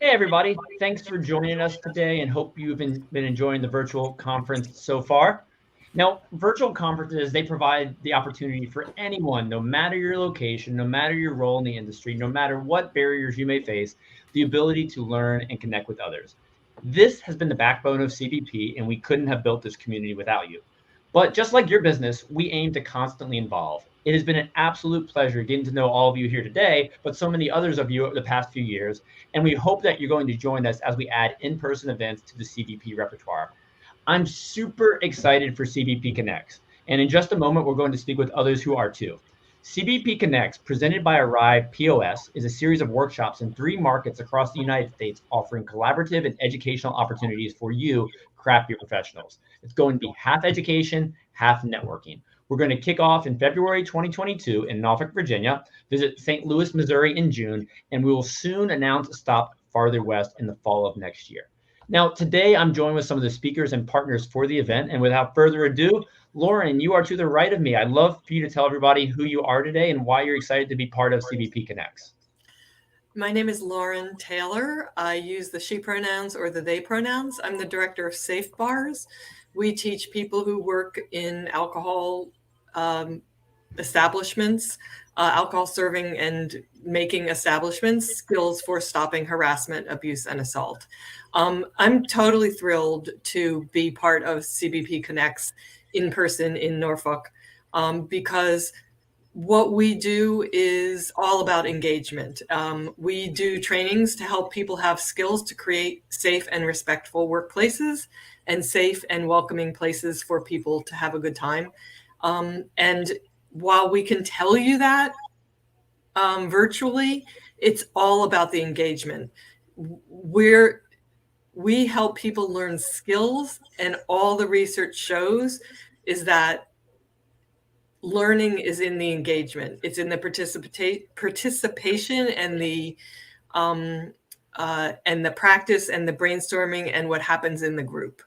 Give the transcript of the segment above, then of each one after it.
Hey, everybody. Thanks for joining us today and hope you've been enjoying the virtual conference so far. Now, virtual conferences, they provide the opportunity for anyone, no matter your location, no matter your role in the industry, no matter what barriers you may face, the ability to learn and connect with others. This has been the backbone of CBP, and we couldn't have built this community without you. But just like your business, we aim to constantly evolve. It has been an absolute pleasure getting to know all of you here today, but so many others of you over the past few years. And we hope that you're going to join us as we add in-person events to the CBP repertoire. I'm super excited for CBP Connects. And in just a moment, we're going to speak with others who are too. CBP Connects, presented by Arrive POS, is a series of workshops in 3 markets across the United States offering collaborative and educational opportunities for you, craft beer professionals. It's going to be half education, half networking. We're going to kick off in February 2022 in Norfolk, Virginia, visit St. Louis, Missouri in June, and we will soon announce a stop farther west in the fall of next year. Now, today I'm joined with some of the speakers and partners for the event, and without further ado, Lauren, you are to the right of me. I'd love for you to tell everybody who you are today and why you're excited to be part of CBP Connects. My name is Lauren Taylor. I use the she pronouns or the they pronouns. I'm the director of Safe Bars. We teach people who work in alcohol establishments, alcohol serving and making establishments, skills for stopping harassment, abuse, and assault. I'm totally thrilled to be part of CBP Connects in person in Norfolk because what we do is all about engagement. We do trainings to help people have skills to create safe and respectful workplaces and safe and welcoming places for people to have a good time. And while we can tell you that virtually, it's all about the engagement. We help people learn skills, and all the research shows is that learning is in the engagement. It's in the participation and the practice and the brainstorming and what happens in the group.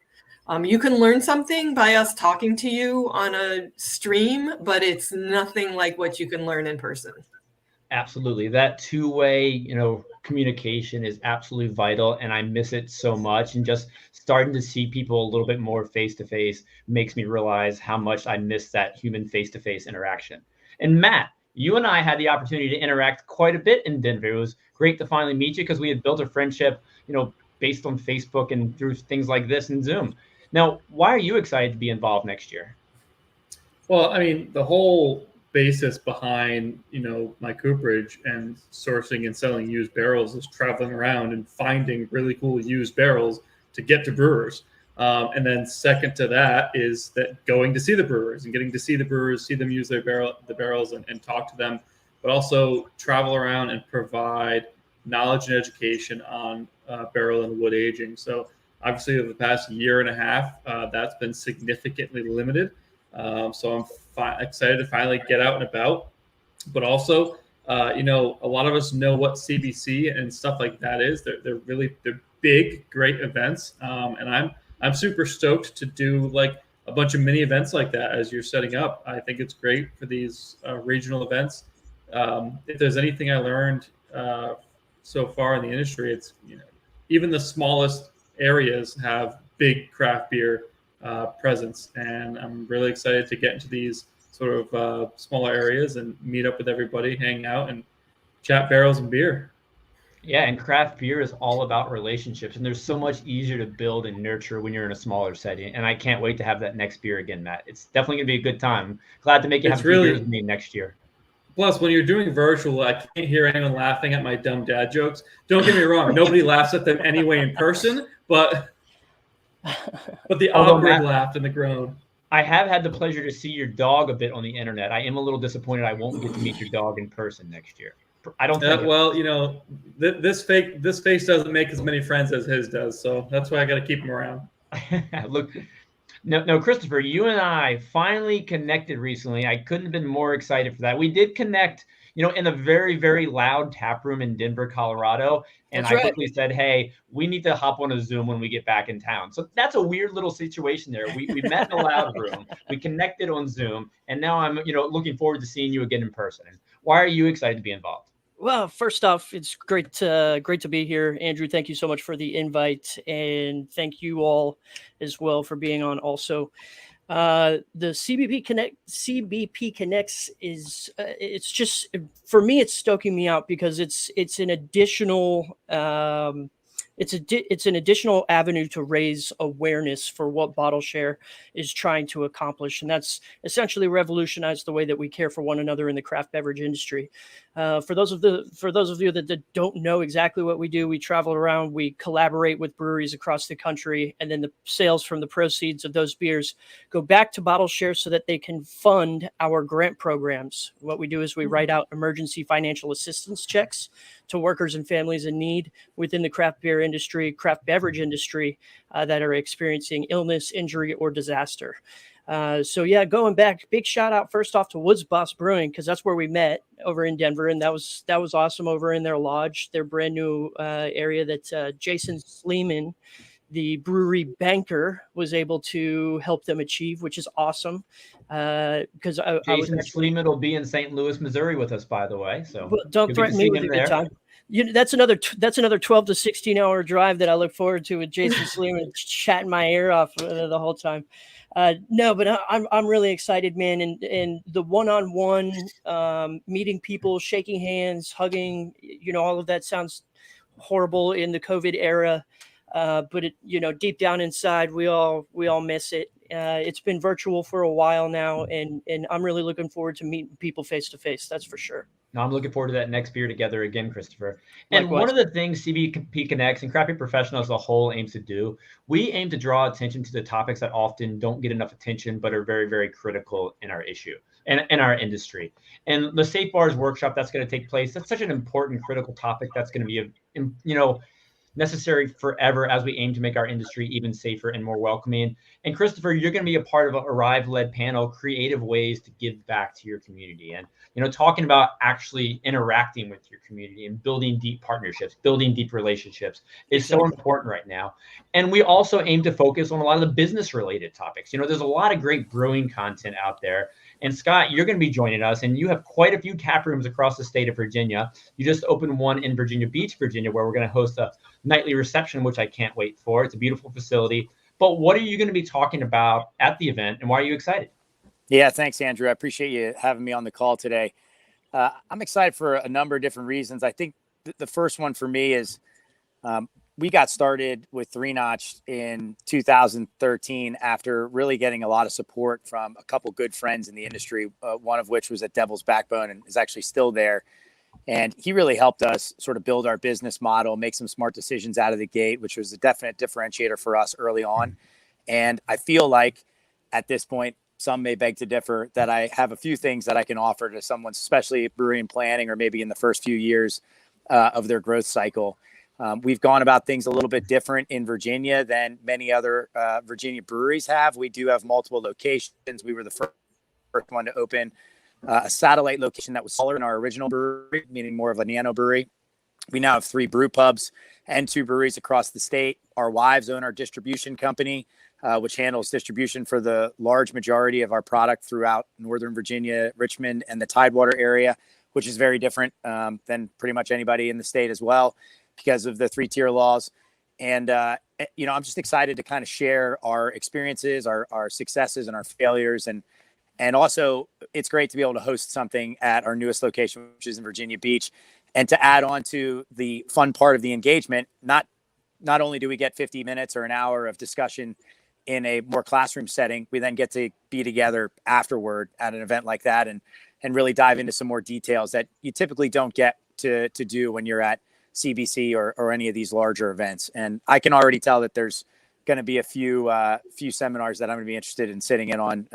You can learn something by us talking to you on a stream, but it's nothing like what you can learn in person. Absolutely. That two-way, communication is absolutely vital, and I miss it so much. And just starting to see people a little bit more face-to-face makes me realize how much I miss that human face-to-face interaction. And Matt, you and I had the opportunity to interact quite a bit in Denver. It was great to finally meet you because we had built a friendship, based on Facebook and through things like this and Zoom. Now, why are you excited to be involved next year? Well, I mean, the whole basis behind my cooperage and sourcing and selling used barrels is traveling around and finding really cool used barrels to get to brewers. And then second to that is that going to see the brewers and getting to see the brewers, see them use the barrels and talk to them, but also travel around and provide knowledge and education on barrel and wood aging. So obviously over the past year and a half, that's been significantly limited. So I'm excited to finally get out and about, but also, a lot of us know what CBC and stuff like that is. They're big, great events. And I'm super stoked to do like a bunch of mini events like that as you're setting up. I think it's great for these regional events. If there's anything I learned so far in the industry, it's, even the smallest areas have big craft beer presence, and I'm really excited to get into these sort of smaller areas and meet up with everybody, hang out, and chat barrels and beer. Yeah, and craft beer is all about relationships, and there's so much easier to build and nurture when you're in a smaller setting. And I can't wait to have that next beer again, Matt. It's definitely gonna be a good time. Glad to make you have a few beers with me next year. Plus, when you're doing virtual, I can't hear anyone laughing at my dumb dad jokes. Don't get me wrong; nobody laughs at them anyway in person, but the awkward laugh and the groan. I have had the pleasure to see your dog a bit on the internet. I am a little disappointed I won't get to meet your dog in person next year. I don't think. Well, this face doesn't make as many friends as his does, so that's why I got to keep him around. Look, no, Christopher, you and I finally connected recently. I couldn't have been more excited for that. We did connect, in a very, very loud tap room in Denver, Colorado. And I quickly said, hey, we need to hop on a Zoom when we get back in town. So that's a weird little situation there. We met in a loud room, we connected on Zoom, and now I'm, looking forward to seeing you again in person. Why are you excited to be involved? Well, first off, it's great to be here, Andrew. Thank you so much for the invite, and thank you all as well for being on. Also, the CBP Connects is it's just, for me, it's stoking me out because it's an additional it's an additional avenue to raise awareness for what Bottle Share is trying to accomplish, and that's essentially revolutionize the way that we care for one another in the craft beverage industry. For those of you that don't know exactly what we do, we travel around, we collaborate with breweries across the country, and then the sales from the proceeds of those beers go back to Bottle Share so that they can fund our grant programs. What we do is we write out emergency financial assistance checks to workers and families in need within the craft beverage industry that are experiencing illness, injury, or disaster. So yeah, going back, big shout out first off to Woods Boss Brewing, because that's where we met over in Denver, and that was awesome over in their lodge, their brand new area that Jason Sleeman, the brewery banker, was able to help them achieve, which is awesome. Because Jason Sleeman will be in St. Louis, Missouri with us, by the way. So don't threaten me with a good time. That's another 12 to 16 hour drive that I look forward to with Jason Sleeman chatting my ear off the whole time. No, but I'm really excited, man. And the one-on-one meeting people, shaking hands, hugging, all of that sounds horrible in the COVID era. But it, deep down inside, we all miss it. It's been virtual for a while now, and I'm really looking forward to meeting people face to face. That's for sure. No, I'm looking forward to that next beer together again, Christopher. And Likewise. One of the things CBP Connects and Craft Beer Professional as a whole aims to do, we aim to draw attention to the topics that often don't get enough attention, but are very, very critical in our issue and in our industry. And the Safe Bars workshop that's going to take place, that's such an important, critical topic that's going to be, necessary forever as we aim to make our industry even safer and more welcoming. And Christopher, you're going to be a part of a Arrive-led panel, creative ways to give back to your community. And, talking about actually interacting with your community and building deep partnerships, building deep relationships is so important right now. And we also aim to focus on a lot of the business related topics. There's a lot of great brewing content out there. And Scott, you're going to be joining us, and you have quite a few tap rooms across the state of Virginia. You just opened one in Virginia Beach, Virginia, where we're going to host a nightly reception, which I can't wait for. It's a beautiful facility. But what are you going to be talking about at the event, and why are you excited? Yeah, thanks, Andrew. I appreciate you having me on the call today. I'm excited for a number of different reasons. I think the first one for me is we got started with Three Notch in 2013 after really getting a lot of support from a couple good friends in the industry, one of which was at Devil's Backbone and is actually still there. And he really helped us sort of build our business model, make some smart decisions out of the gate, which was a definite differentiator for us early on. And I feel like at this point, some may beg to differ, that I have a few things that I can offer to someone, especially brewing and planning, or maybe in the first few years of their growth cycle. We've gone about things a little bit different in Virginia than many other Virginia breweries have. We do have multiple locations. We were the first one to open a satellite location that was smaller than our original brewery, meaning more of a nano brewery. We now have 3 brew pubs and 2 breweries across the state. Our wives own our distribution company, which handles distribution for the large majority of our product throughout Northern Virginia, Richmond, and the Tidewater area, which is very different than pretty much anybody in the state as well because of the 3-tier laws. And, I'm just excited to kind of share our experiences, our successes and our failures. And also, it's great to be able to host something at our newest location, which is in Virginia Beach. And to add on to the fun part of the engagement, not only do we get 50 minutes or an hour of discussion in a more classroom setting, we then get to be together afterward at an event like that and really dive into some more details that you typically don't get to do when you're at CBC or any of these larger events. And I can already tell that there's going to be a few seminars that I'm going to be interested in sitting in on.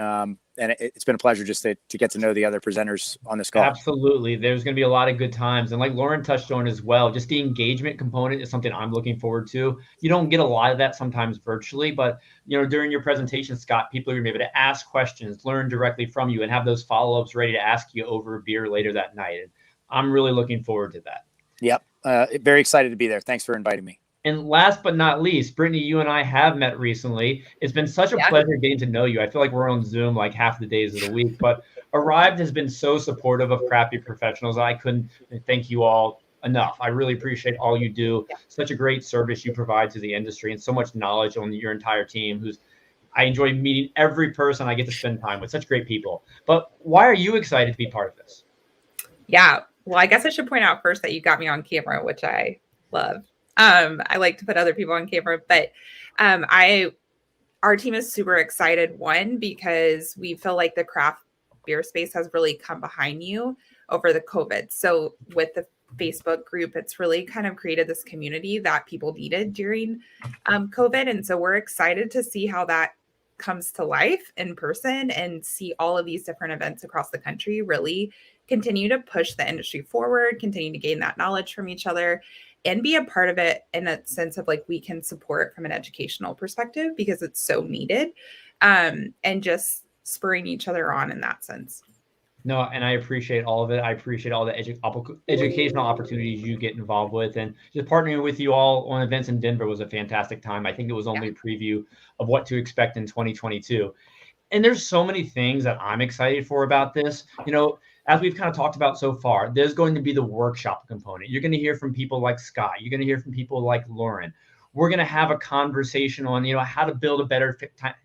And it's been a pleasure just to get to know the other presenters on this call. Absolutely. There's going to be a lot of good times. And like Lauren touched on as well, just the engagement component is something I'm looking forward to. You don't get a lot of that sometimes virtually, but during your presentation, Scott, people are going to be able to ask questions, learn directly from you, and have those follow-ups ready to ask you over a beer later that night. And I'm really looking forward to that. Yep. Very excited to be there. Thanks for inviting me. And last but not least, Brittany, you and I have met recently. It's been such a pleasure getting to know you. I feel like we're on Zoom like half the days of the week, but Arrived has been so supportive of crappy professionals. I couldn't thank you all enough. I really appreciate all you do. Such a great service you provide to the industry, and so much knowledge on your entire team. I enjoy meeting every person I get to spend time with. Such great people. But why are you excited to be part of this? Yeah. Well, I guess I should point out first that you got me on camera, which I love. I like to put other people on camera, but our team is super excited. One, because we feel like the craft beer space has really come behind you over the COVID. So with the Facebook group, it's really kind of created this community that people needed during COVID. And so we're excited to see how that comes to life in person and see all of these different events across the country really continue to push the industry forward, continue to gain that knowledge from each other, and be a part of it in a sense of like we can support from an educational perspective because it's so needed, and just spurring each other on in that sense. No, and I appreciate all of it. I appreciate all the educational opportunities you get involved with, and just partnering with you all on events in Denver was a fantastic time. I think it was only a preview of what to expect in 2022. And there's so many things that I'm excited for about this. As we've kind of talked about so far, there's going to be the workshop component. You're going to hear from people like Scott. You're going to hear from people like Lauren. We're going to have a conversation on, how to build a better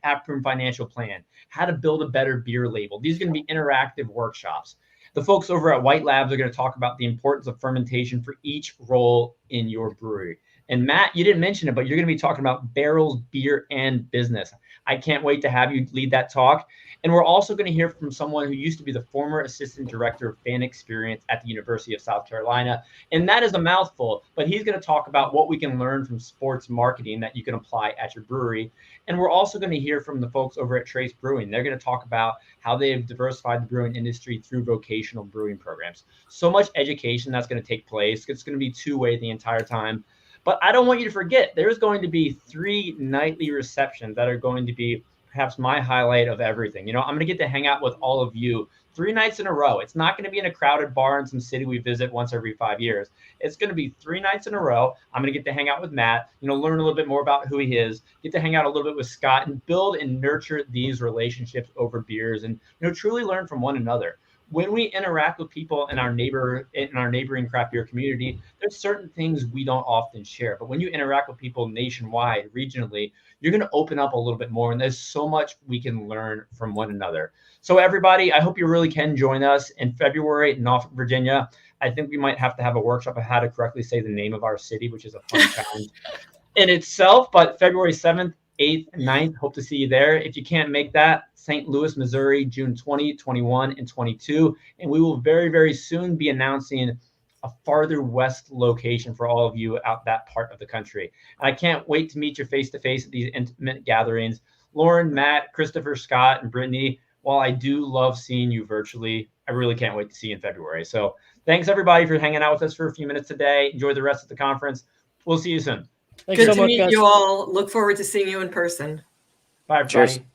taproom financial plan, how to build a better beer label. These are going to be interactive workshops. The folks over at White Labs are going to talk about the importance of fermentation for each role in your brewery. And Matt, you didn't mention it, but you're going to be talking about barrels, beer, and business. I can't wait to have you lead that talk. And we're also going to hear from someone who used to be the former assistant director of fan experience at the University of South Carolina. And that is a mouthful, but he's going to talk about what we can learn from sports marketing that you can apply at your brewery. And we're also going to hear from the folks over at Trace Brewing. They're going to talk about how they've diversified the brewing industry through vocational brewing programs. So much education that's going to take place. It's going to be two-way the entire time. But I don't want you to forget, there's going to be 3 nightly receptions that are going to be perhaps my highlight of everything. I'm going to get to hang out with all of you 3 nights in a row. It's not going to be in a crowded bar in some city we visit once every 5 years. It's going to be 3 nights in a row. I'm going to get to hang out with Matt, learn a little bit more about who he is, get to hang out a little bit with Scott, and build and nurture these relationships over beers and, truly learn from one another. When we interact with people in our neighboring craft beer community, there's certain things we don't often share. But when you interact with people nationwide, regionally, you're going to open up a little bit more. And there's so much we can learn from one another. So everybody, I hope you really can join us in February in Norfolk, Virginia. I think we might have to have a workshop on how to correctly say the name of our city, which is a fun challenge in itself. But February 7th, 8th, and 9th, hope to see you there. If you can't make that, St. Louis, Missouri, June 20, 21, and 22. And we will very, very soon be announcing a farther west location for all of you out that part of the country. And I can't wait to meet you face-to-face at these intimate gatherings. Lauren, Matt, Christopher, Scott, and Brittany, while I do love seeing you virtually, I really can't wait to see you in February. So thanks, everybody, for hanging out with us for a few minutes today. Enjoy the rest of the conference. We'll see you soon. Thanks Good so to much, meet guys. you all. Look forward to seeing you in person. Bye, everybody. Cheers.